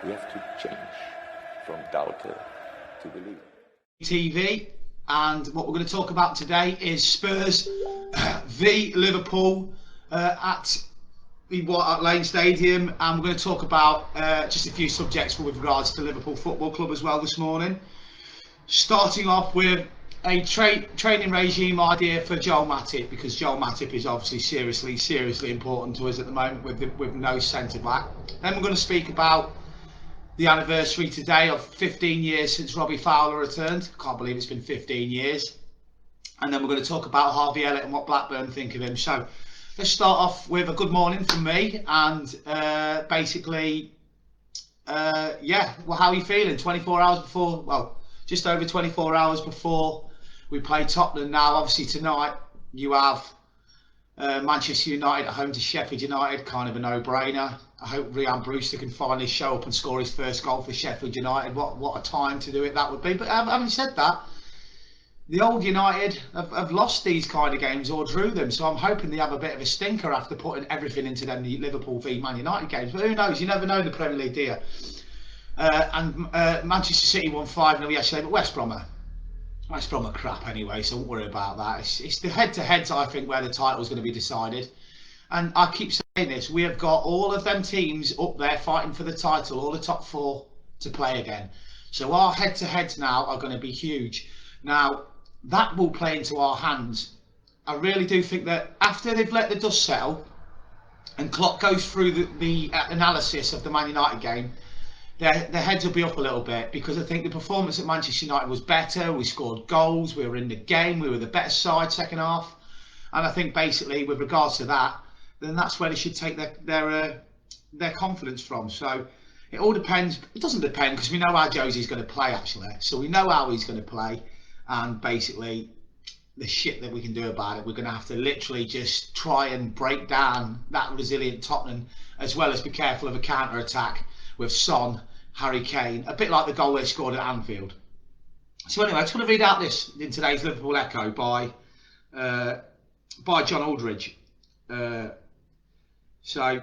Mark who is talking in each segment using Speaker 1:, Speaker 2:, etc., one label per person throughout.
Speaker 1: We have to change from doubter to believer.
Speaker 2: TV, and what we're going to talk about today is Spurs v Liverpool at the White Hart Lane Stadium, and we're going to talk about just a few subjects with regards to Liverpool Football Club as well this morning. Starting off with a training regime idea for Joel Matip, because Joel Matip is obviously seriously important to us at the moment with no centre back. Then we're going to speak about the anniversary today of 15 years since Robbie Fowler returned. Can't believe it's been 15 years. And then we're going to talk about Harvey Elliott and what Blackburn think of him. So let's start off with a good morning from me, and yeah, well, how are you feeling 24 hours before, well, just over 24 hours before we play Tottenham now? Obviously tonight you have Manchester United at home to Sheffield United, kind of a no-brainer. I hope Ryan Brewster can finally show up and score his first goal for Sheffield United. What a time to do it that would be. But having said that, the old United have lost these kind of games or drew them, so I'm hoping they have a bit of a stinker after putting everything into them Liverpool v Man United games. But who knows? You never know in the Premier League, do you? Manchester City won 5-0 yesterday, but West Brom are crap anyway, so don't worry about that. It's the head-to-heads, I think, where the title's going to be decided. And I keep saying this, we have got all of them teams up there fighting for the title, all the top four to play again. So our head-to-heads now are going to be huge. Now, that will play into our hands. I really do think that after they've let the dust settle and Klopp goes through the analysis of the Man United game, their heads will be up a little bit, because I think the performance at Manchester United was better. We scored goals, we were in the game, we were the better side second half. And I think basically with regards to that, then that's where they should take their confidence from. So it all depends. It doesn't depend, because we know how Josie's going to play actually. So we know how he's going to play, and basically the shit that we can do about it, we're going to have to literally just try and break down that resilient Tottenham, as well as be careful of a counter attack with Son, Harry Kane, a bit like the goal they scored at Anfield. So anyway, I just want to read out this in today's Liverpool Echo by John Aldridge. So,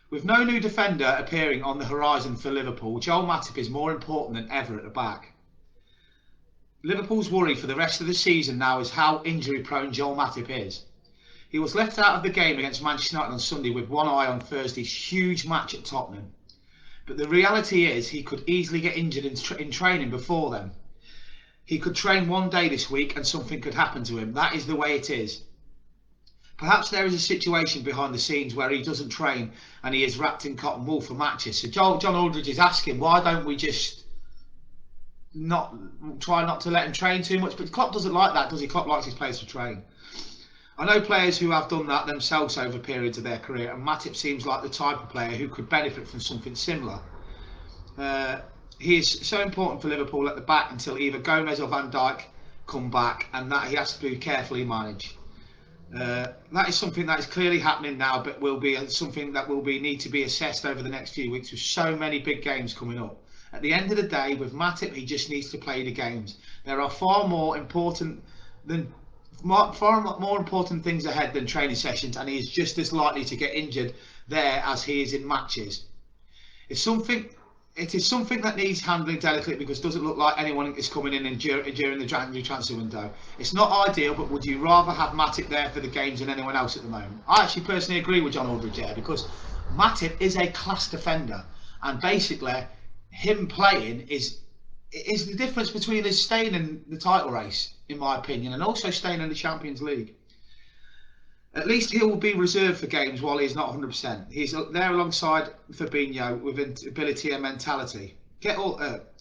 Speaker 2: with no new defender appearing on the horizon for Liverpool, Joel Matip is more important than ever at the back. Liverpool's worry for the rest of the season now is how injury-prone Joel Matip is. He was left out of the game against Manchester United on Sunday with one eye on Thursday's huge match at Tottenham. But the reality is he could easily get injured in training before then. He could train one day this week and something could happen to him. That is the way it is. Perhaps there is a situation behind the scenes where he doesn't train and he is wrapped in cotton wool for matches. So John Aldridge is asking, why don't we just try not to let him train too much? But Klopp doesn't like that, does he? Klopp likes his players to train. I know players who have done that themselves over periods of their career, and Matip seems like the type of player who could benefit from something similar. He is so important for Liverpool at the back until either Gomez or Van Dijk come back, and that he has to be carefully managed. That is something that is clearly happening now, but will be something that will need to be assessed over the next few weeks, with so many big games coming up. At the end of the day, with Matip, he just needs to play the games. There are far more important things ahead than training sessions, and he is just as likely to get injured there as he is in matches. It is something that needs handling delicately, because it doesn't look like anyone is coming in during the January transfer window. It's not ideal, but would you rather have Matip there for the games than anyone else at the moment? I actually personally agree with John Aldridge there, because Matip is a class defender, and basically him playing is the difference between us staying in the title race, in my opinion, and also staying in the Champions League. At least he will be reserved for games while he's not 100%. He's there alongside Fabinho with ability and mentality. Hang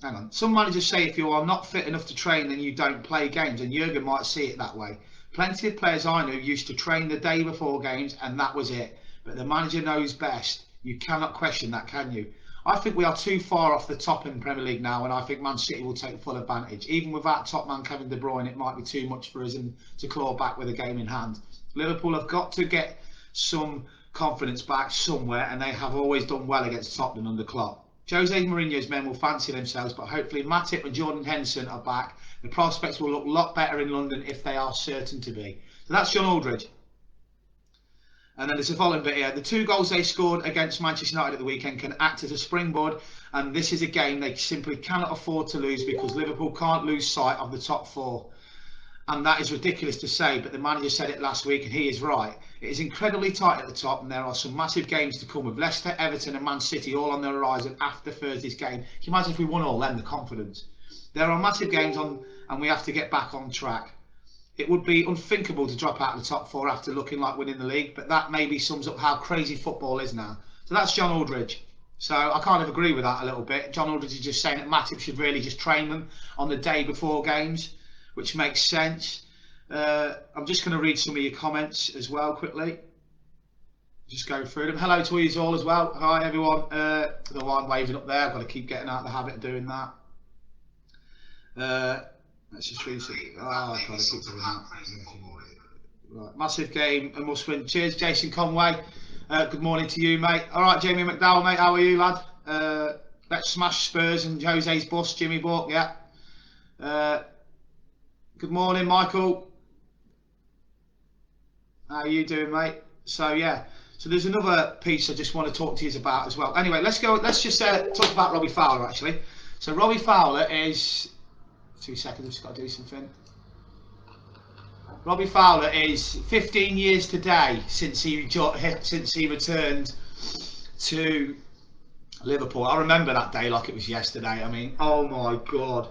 Speaker 2: on. Some managers say if you are not fit enough to train, then you don't play games, and Jurgen might see it that way. Plenty of players I know used to train the day before games, and that was it. But the manager knows best. You cannot question that, can you? I think we are too far off the top in the Premier League now, and I think Man City will take full advantage. Even without top man Kevin De Bruyne, it might be too much for us to claw back with a game in hand. Liverpool have got to get some confidence back somewhere, and they have always done well against Tottenham under Klopp. Jose Mourinho's men will fancy themselves, but hopefully Matip and Jordan Henderson are back. The prospects will look a lot better in London if they are certain to be. So that's John Aldridge. And then there's a following bit here. The 2 goals they scored against Manchester United at the weekend can act as a springboard, and this is a game they simply cannot afford to lose because Liverpool can't lose sight of the top 4. And that is ridiculous to say, but the manager said it last week and he is right. It is incredibly tight at the top and there are some massive games to come with Leicester, Everton and Man City all on the horizon after Thursday's game. Can you imagine if we won all them, the confidence? There are massive games on and we have to get back on track. It would be unthinkable to drop out of the top 4 after looking like winning the league, but that maybe sums up how crazy football is now. So that's John Aldridge. So I kind of agree with that a little bit. John Aldridge is just saying that Matip should really just train them on the day before games, which makes sense. I'm just going to read some of your comments as well quickly. Just go through them. Hello to you all as well. Hi everyone. The one waving up there. I've got to keep getting out of the habit of doing that. Let's just read some. I try to keep doing that. Right. Massive game, a must win. Cheers, Jason Conway. Good morning to you, mate. All right, Jamie McDowell, mate. How are you, lad? Let's smash Spurs and Jose's bus, Jimmy Buck. Yeah. Good morning, Michael. How are you doing, mate? So yeah. So there's another piece I just want to talk to you about as well. Anyway, let's go. Let's just talk about Robbie Fowler actually. So Robbie Fowler is. 2 seconds. I've just got to do something. Robbie Fowler is 15 years today since he returned to Liverpool. I remember that day like it was yesterday. I mean, oh my God.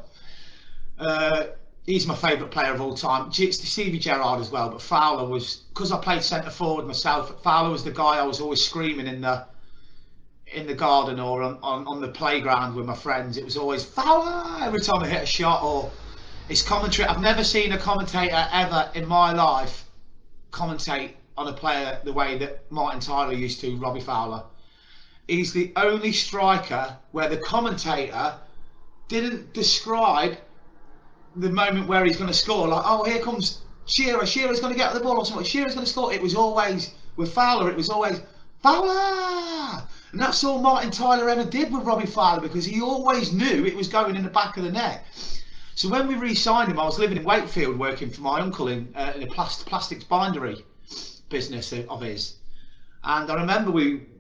Speaker 2: He's my favourite player of all time. Stevie Gerrard as well, but Fowler was, because I played centre forward myself, Fowler was the guy I was always screaming in the garden or on the playground with my friends. It was always Fowler every time I hit a shot, or his commentary. I've never seen a commentator ever in my life commentate on a player the way that Martin Tyler used to, Robbie Fowler. He's the only striker where the commentator didn't describe the moment where he's going to score, like, oh, here comes Shearer's going to get the ball or something, Shearer's going to score. It was always, with Fowler, it was always, Fowler! And that's all Martin Tyler ever did with Robbie Fowler, because he always knew it was going in the back of the net. So when we re-signed him, I was living in Wakefield working for my uncle in a plastics bindery business of his. And I remember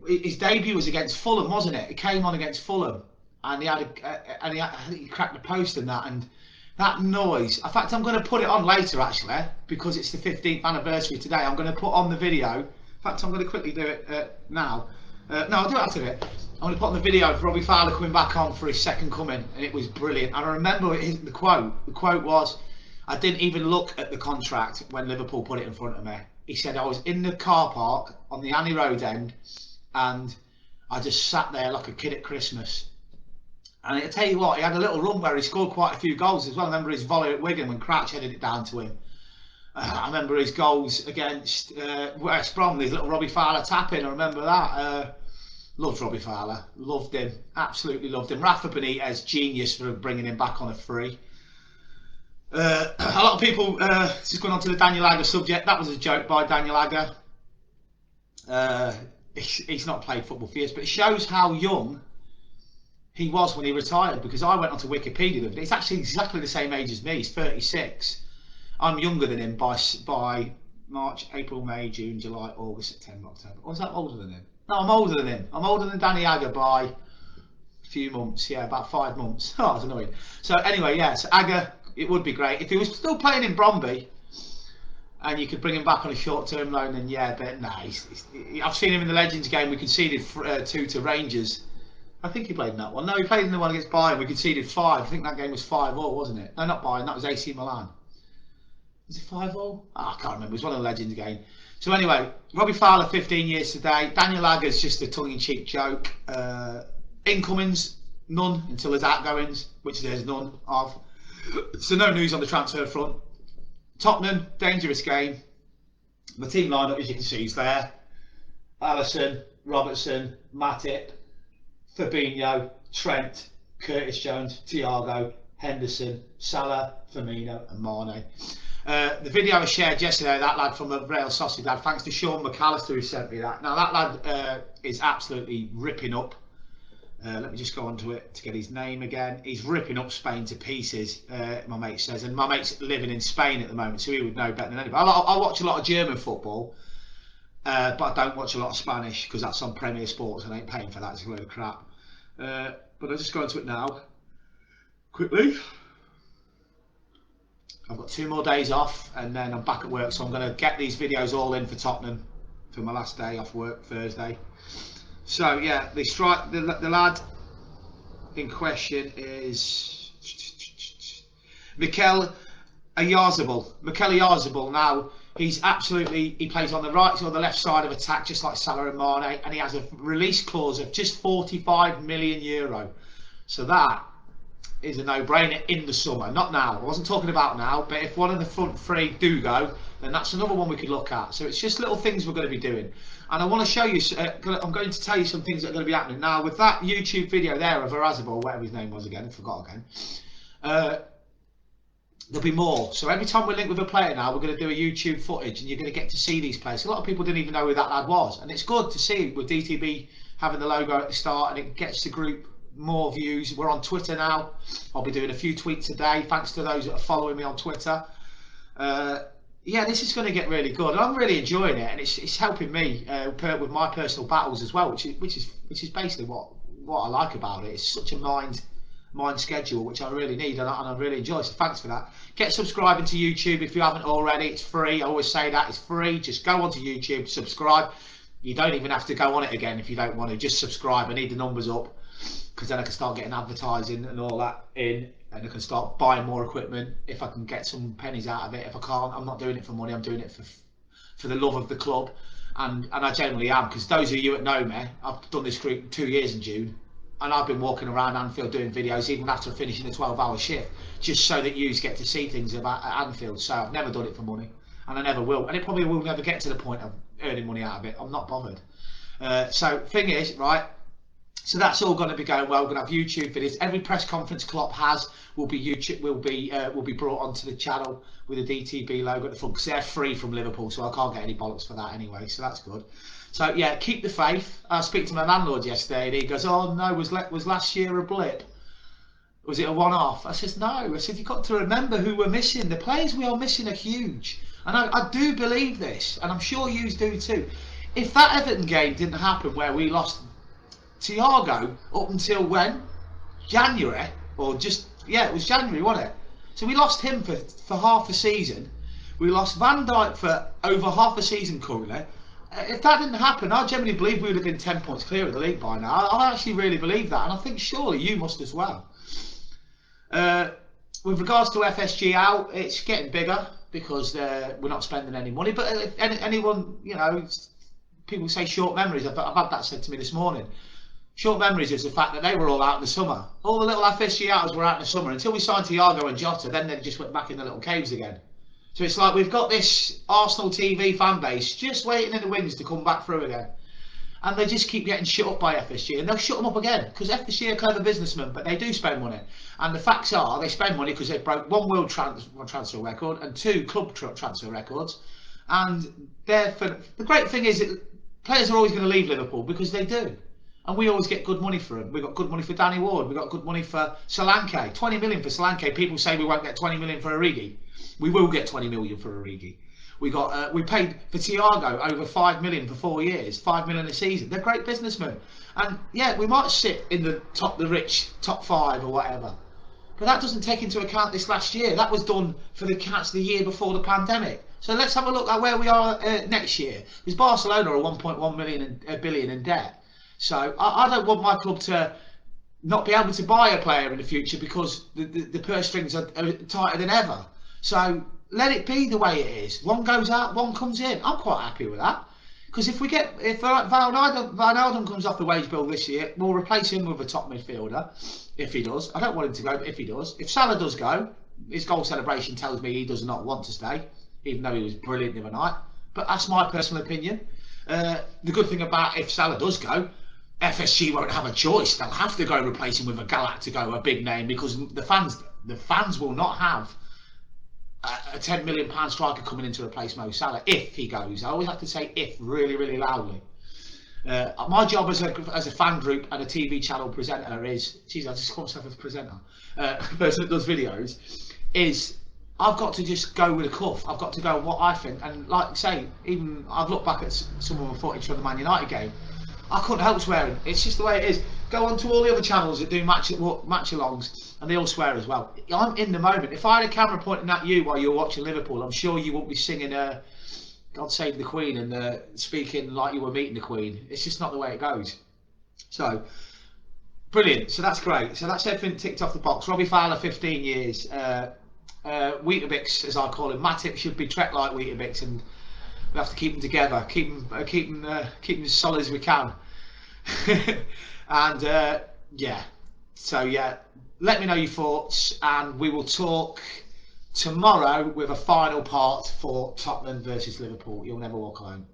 Speaker 2: his debut was against Fulham, wasn't it? He came on against Fulham and I think he cracked the post and that. And that noise, in fact, I'm going to put it on later actually, because it's the 15th anniversary today. I'm going to put on the video. In fact, I'm going to quickly do it now. No, I'll do it after it. I'm going to put on the video of Robbie Fowler coming back on for his second coming, and it was brilliant. And I remember the quote. The quote was, I didn't even look at the contract when Liverpool put it in front of me. He said, I was in the car park on the Annie Road end, and I just sat there like a kid at Christmas. And I'll tell you what, he had a little run where he scored quite a few goals as well. I remember his volley at Wigan when Crouch headed it down to him. I remember his goals against West Brom, his little Robbie Fowler tapping. I remember that. Loved Robbie Fowler, loved him, absolutely loved him. Rafa Benitez, genius for bringing him back on a free. A lot of people, just going on to the Daniel Agger subject, that was a joke by Daniel Agger. He's not played football for years, but it shows how young he was when he retired, because I went onto Wikipedia with it. He's actually exactly the same age as me, he's 36. I'm younger than him by March, April, May, June, July, August, September, October. Or is that older than him? No, I'm older than him. I'm older than Danny Agger by a few months. Yeah, about 5 months. Oh, that's annoying. So anyway, yeah, so Agger, it would be great. If he was still playing in Bromby and you could bring him back on a short-term loan, then yeah, but nah, I've seen him in the Legends game. We conceded 2 to Rangers. I think he played in that one. No, he played in the one against Bayern. We conceded 5. I think that game was 5-all, wasn't it? No, not Bayern. That was AC Milan. Was it 5-all? I can't remember. It was one of the Legends games. So anyway, Robbie Fowler, 15 years today. Daniel Agger's just a tongue-in-cheek joke. Incomings, none until there's outgoings, which there's none of. So no news on the transfer front. Tottenham, dangerous game. My team lineup, as you can see, is there. Alisson, Robertson, Matip, Fabinho, Trent, Curtis Jones, Thiago, Henderson, Salah, Firmino and Mane. The video I shared yesterday, that lad from Real Sociedad, thanks to Sean McAllister who sent me that. Now that lad is absolutely ripping up. Let me just go on to it to get his name again. He's ripping up Spain to pieces, my mate says. And my mate's living in Spain at the moment, so he would know better than anybody. I watch a lot of German football. but I don't watch a lot of Spanish because that's on Premier Sports and I ain't paying for that. It's a load of crap. But I'll just go into it now quickly. I've got 2 more days off and then I'm back at work, so I'm going to get these videos all in for Tottenham for my last day off work, Thursday. So yeah, the lad in question is Mikel Oyarzabal. Now he plays on the right or the left side of attack, just like Salah and Mane, and he has a release clause of just €45 million. So that is a no-brainer in the summer, not now. I wasn't talking about now, but if one of the front 3 do go, then that's another one we could look at. So it's just little things we're going to be doing, and I want to show you. I'm going to tell you some things that are going to be happening now with that YouTube video there of Oyarzabal, whatever his name was again, I forgot again. There'll be more. So every time we link with a player now, we're going to do a YouTube footage, and you're going to get to see these players. A lot of people didn't even know who that lad was, and it's good to see with DTB having the logo at the start, and it gets the group more views. We're on Twitter now. I'll be doing a few tweets a day, thanks to those that are following me on Twitter. Yeah, this is going to get really good, and I'm really enjoying it, and it's helping me with my personal battles as well, which is basically what I like about it. It's such a mind schedule, which I really need, and I really enjoy. So thanks for that. Get subscribing to YouTube if you haven't already. It's free. I always say that it's free. Just go onto YouTube, subscribe. You don't even have to go on it again if you don't want to. Just subscribe. I need the numbers up, because then I can start getting advertising and all that in, and I can start buying more equipment if I can get some pennies out of it. If I can't, I'm not doing it for money. I'm doing it for the love of the club, and I generally am, because those of you that know me, I've done this group 2 years in June, and I've been walking around Anfield doing videos even after finishing a 12-hour shift, just so that you get to see things about Anfield. So I've never done it for money, and I never will, and it probably will never get to the point of earning money out of it. I'm not bothered. So thing is, right, so that's all going to be going well. We're going to have YouTube videos. Every press conference Klopp has will be brought onto the channel with a DTB logo at the front, because they're free from Liverpool, so I can't get any bollocks for that anyway. So that's good. So yeah, keep the faith. I was speaking to my landlord yesterday, and he goes, "Oh no, was last year a blip? Was it a one-off?" I said, "No." I said, "You've got to remember who we're missing. The players we are missing are huge, and I do believe this, and I'm sure you do too. If that Everton game didn't happen, where we lost Thiago up until when? January, or just, yeah, it was January, wasn't it? So we lost him for half a season. We lost Van Dijk for over half a season currently. If that didn't happen, I genuinely believe we would have been 10 points clear of the league by now. I actually really believe that, and I think surely you must as well. With regards to FSG out, it's getting bigger because we're not spending any money. But if anyone, you know, people say short memories. I've had that said to me this morning. Short memories is the fact that they were all out in the summer. All the little FSG outers were out in the summer until we signed Thiago and Jota. Then they just went back in the little caves again. So it's like we've got this Arsenal TV fan base just waiting in the wings to come back through again. And they just keep getting shut up by FSG, and they'll shut them up again, because FSG are clever businessmen, but they do spend money. And the facts are, they spend money because they broke 1 world transfer record and 2 club transfer records. And the great thing is that players are always going to leave Liverpool, because they do. And we always get good money for them. We got good money for Danny Ward. We got good money for Solanke. 20 million for Solanke. People say we won't get 20 million for Origi. We will get 20 million for Origi. We paid for Thiago over 5 million for 4 years, 5 million a season. They're great businessmen, and yeah, we might sit in the rich top 5 or whatever, but that doesn't take into account this last year. That was done for the Cats the year before the pandemic. So let's have a look at where we are next year. Because Barcelona are 1.1 billion in debt. So I don't want my club to not be able to buy a player in the future because the purse strings are tighter than ever. So let it be the way it is. One goes out, one comes in. I'm quite happy with that. Because if Wijnaldum comes off the wage bill this year, we'll replace him with a top midfielder. If he does. I don't want him to go, but if he does. If Salah does go, his goal celebration tells me he does not want to stay, even though he was brilliant the other night. But that's my personal opinion. The good thing about if Salah does go, FSG won't have a choice. They'll have to go and replace him with a Galactico, a big name, because the fans will not have a £10 million striker coming in to replace Mo Salah if he goes. I always have to say if really, really loudly. My job as a fan group and a TV channel presenter is, geez, I just call myself a presenter, person that does videos, is I've got to just go with a cuff. I've got to go what I think. And like I say, even I've looked back at some of the footage from the Man United game. I couldn't help swearing. It's just the way it is. Go on to all the other channels that do match-alongs, and they all swear as well. I'm in the moment. If I had a camera pointing at you while you're watching Liverpool, I'm sure you won't be singing God Save the Queen and speaking like you were meeting the Queen. It's just not the way it goes. So, brilliant. So that's great. So that's everything ticked off the box. Robbie Fowler, 15 years. Weetabix, as I call him. Matip should be treated like Weetabix, and we have to keep them together, keep them as solid as we can. And yeah, so yeah, let me know your thoughts, and we will talk tomorrow with a final part for Tottenham versus Liverpool. You'll never walk alone.